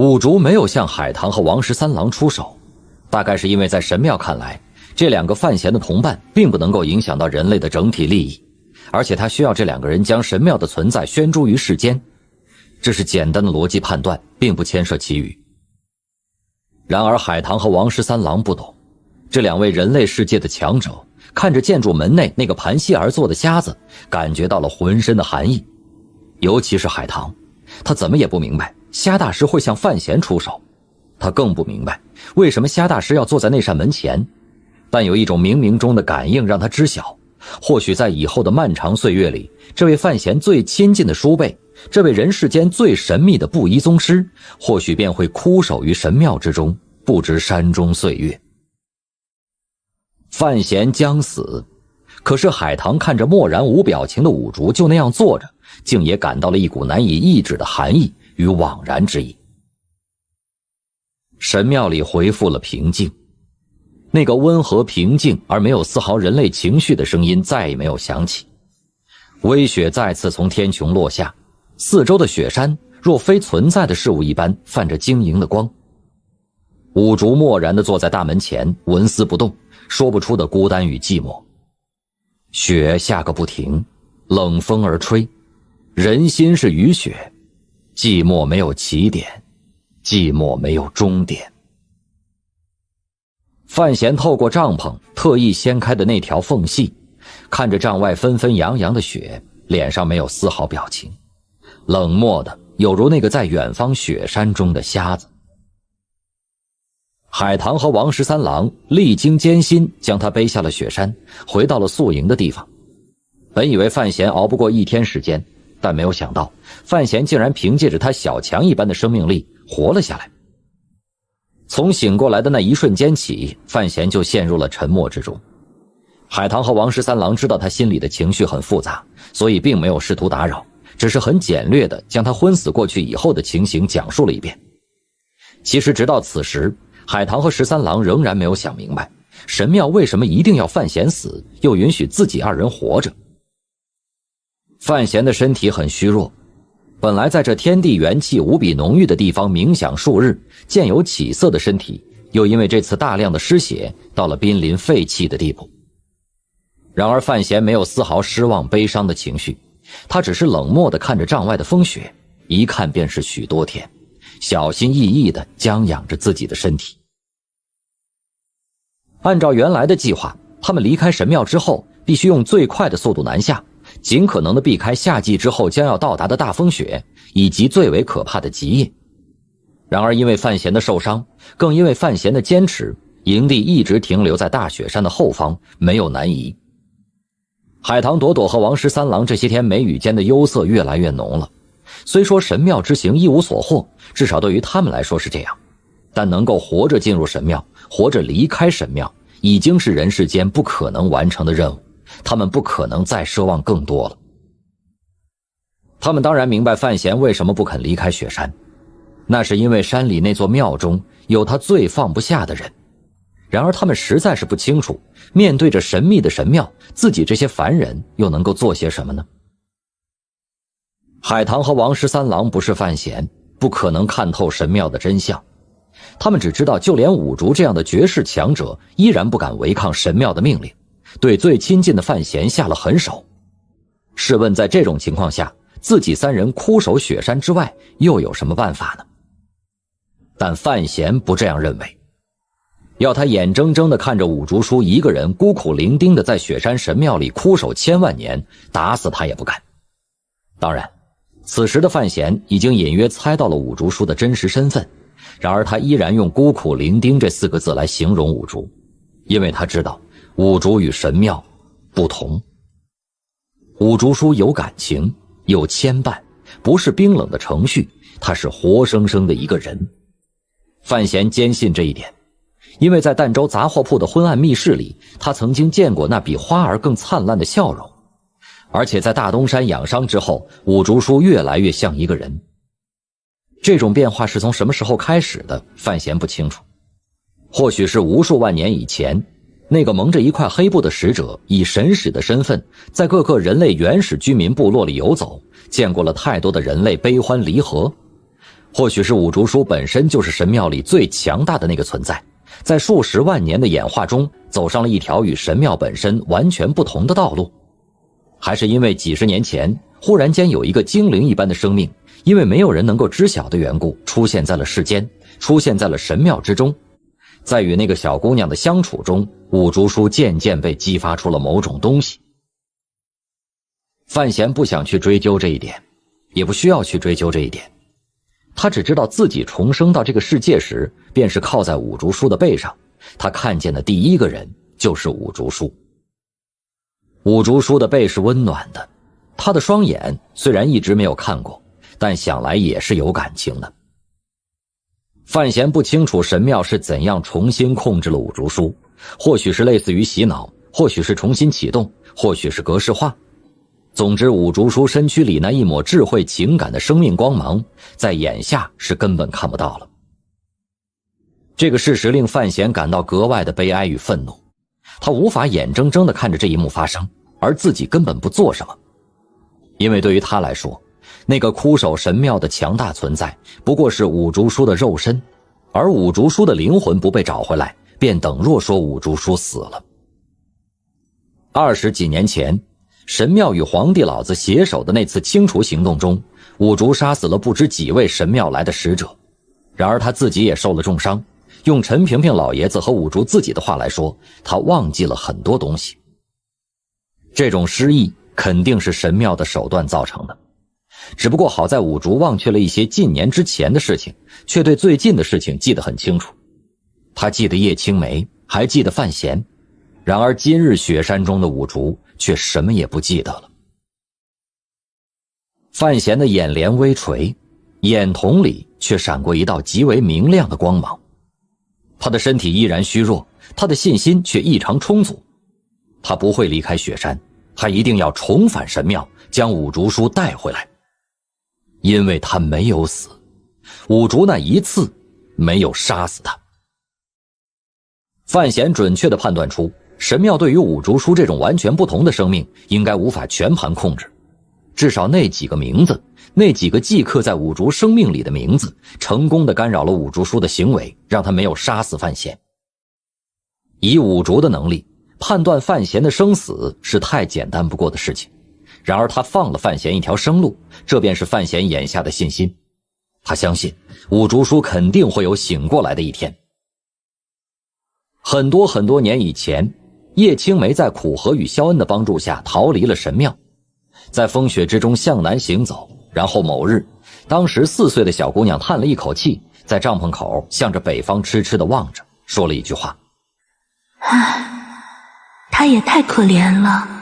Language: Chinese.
五竹没有向海棠和王十三郎出手，大概是因为在神庙看来，这两个范闲的同伴并不能够影响到人类的整体利益，而且他需要这两个人将神庙的存在宣诸于世间。这是简单的逻辑判断，并不牵涉其余。然而海棠和王十三郎不懂，这两位人类世界的强者看着建筑门内那个盘膝而坐的瞎子，感觉到了浑身的寒意。尤其是海棠，他怎么也不明白虾大师会向范闲出手，他更不明白为什么虾大师要坐在那扇门前。但有一种冥冥中的感应让他知晓，或许在以后的漫长岁月里，这位范闲最亲近的叔辈，这位人世间最神秘的布衣宗师，或许便会枯守于神庙之中，不知山中岁月。范闲将死，可是海棠看着漠然无表情的五竹就那样坐着，竟也感到了一股难以抑制的寒意与惘然之意。神庙里恢复了平静，那个温和平静而没有丝毫人类情绪的声音再也没有响起。微雪再次从天穹落下，四周的雪山若非存在的事物一般泛着晶莹的光。五竹默然地坐在大门前，纹丝不动，说不出的孤单与寂寞。雪下个不停，冷风而吹，人心是雨雪，寂寞没有起点，寂寞没有终点。范闲透过帐篷特意掀开的那条缝隙，看着帐外纷纷扬扬的雪，脸上没有丝毫表情，冷漠的有如那个在远方雪山中的瞎子。海棠和王十三郎历经艰辛将他背下了雪山，回到了宿营的地方。本以为范闲熬不过一天时间，但没有想到范闲竟然凭借着他小强一般的生命力活了下来。从醒过来的那一瞬间起，范闲就陷入了沉默之中。海棠和王十三郎知道他心里的情绪很复杂，所以并没有试图打扰，只是很简略地将他昏死过去以后的情形讲述了一遍。其实直到此时，海棠和十三郎仍然没有想明白，神庙为什么一定要范闲死，又允许自己二人活着。范闲的身体很虚弱，本来在这天地元气无比浓郁的地方冥想数日，渐有起色的身体，又因为这次大量的失血，到了濒临废弃的地步。然而范闲没有丝毫失望悲伤的情绪，他只是冷漠地看着帐外的风雪，一看便是许多天，小心翼翼地将养着自己的身体。按照原来的计划，他们离开神庙之后，必须用最快的速度南下，尽可能地避开夏季之后将要到达的大风雪，以及最为可怕的极夜。然而因为范闲的受伤，更因为范闲的坚持，营地一直停留在大雪山的后方，没有南移。海棠朵朵和王十三郎这些天眉宇间的忧色越来越浓了。虽说神庙之行一无所获，至少对于他们来说是这样，但能够活着进入神庙，活着离开神庙，已经是人世间不可能完成的任务，他们不可能再奢望更多了。他们当然明白范闲为什么不肯离开雪山，那是因为山里那座庙中有他最放不下的人。然而他们实在是不清楚，面对着神秘的神庙，自己这些凡人又能够做些什么呢？海棠和王十三郎不是范闲，不可能看透神庙的真相。他们只知道就连五竹这样的绝世强者依然不敢违抗神庙的命令，对最亲近的范闲下了狠手。试问在这种情况下，自己三人枯守雪山之外，又有什么办法呢？但范闲不这样认为，要他眼睁睁地看着五竹叔一个人孤苦伶仃地在雪山神庙里枯守千万年，打死他也不干。当然此时的范闲已经隐约猜到了五竹叔的真实身份，然而他依然用孤苦伶仃这4个字来形容五竹，因为他知道五竹与神庙不同。五竹叔有感情，有牵绊，不是冰冷的程序，他是活生生的一个人。范闲坚信这一点，因为在儋州杂货铺的昏暗密室里，他曾经见过那比花儿更灿烂的笑容。而且在大东山养伤之后，五竹叔越来越像一个人。这种变化是从什么时候开始的，范闲不清楚。或许是无数万年以前，那个蒙着一块黑布的使者以神使的身份，在各个人类原始居民部落里游走，见过了太多的人类悲欢离合。或许是五竹叔本身就是神庙里最强大的那个存在，在数十万年的演化中走上了一条与神庙本身完全不同的道路。还是因为几十年前忽然间有一个精灵一般的生命，因为没有人能够知晓的缘故出现在了世间，出现在了神庙之中。在与那个小姑娘的相处中，五竹叔渐渐被激发出了某种东西。范闲不想去追究这一点，也不需要去追究这一点，他只知道自己重生到这个世界时，便是靠在五竹叔的背上，他看见的第一个人就是五竹叔。五竹叔的背是温暖的，他的双眼虽然一直没有看过，但想来也是有感情的。范闲不清楚神庙是怎样重新控制了五竹叔，或许是类似于洗脑，或许是重新启动，或许是格式化。总之，五竹叔身躯里那一抹智慧情感的生命光芒，在眼下是根本看不到了。这个事实令范闲感到格外的悲哀与愤怒，他无法眼睁睁地看着这一幕发生，而自己根本不做什么。因为对于他来说，那个枯守神庙的强大存在不过是五竹叔的肉身，而五竹叔的灵魂不被找回来，便等若说五竹叔死了。20几年前，神庙与皇帝老子携手的那次清除行动中，五竹杀死了不知几位神庙来的使者，然而他自己也受了重伤。用陈萍萍老爷子和五竹自己的话来说，他忘记了很多东西。这种失忆肯定是神庙的手段造成的，只不过好在五竹忘却了一些近年之前的事情，却对最近的事情记得很清楚。他记得叶青梅，还记得范闲，然而今日雪山中的五竹却什么也不记得了。范闲的眼帘微垂，眼瞳里却闪过一道极为明亮的光芒。他的身体依然虚弱，他的信心却异常充足。他不会离开雪山，他一定要重返神庙，将五竹叔带回来。因为他没有死，五竹那一次没有杀死他。范闲准确地判断出，神庙对于五竹叔这种完全不同的生命应该无法全盘控制，至少那几个名字，那几个既刻在五竹生命里的名字，成功地干扰了五竹叔的行为，让他没有杀死范闲。以五竹的能力，判断范闲的生死是太简单不过的事情，然而他放了范闲一条生路，这便是范闲眼下的信心。他相信五竹叔肯定会有醒过来的一天。很多年以前，叶青梅在苦荷与萧恩的帮助下逃离了神庙，在风雪之中向南行走，然后某日，当时4岁的小姑娘叹了一口气，在帐篷口向着北方痴痴地望着，说了一句话：唉，她也太可怜了。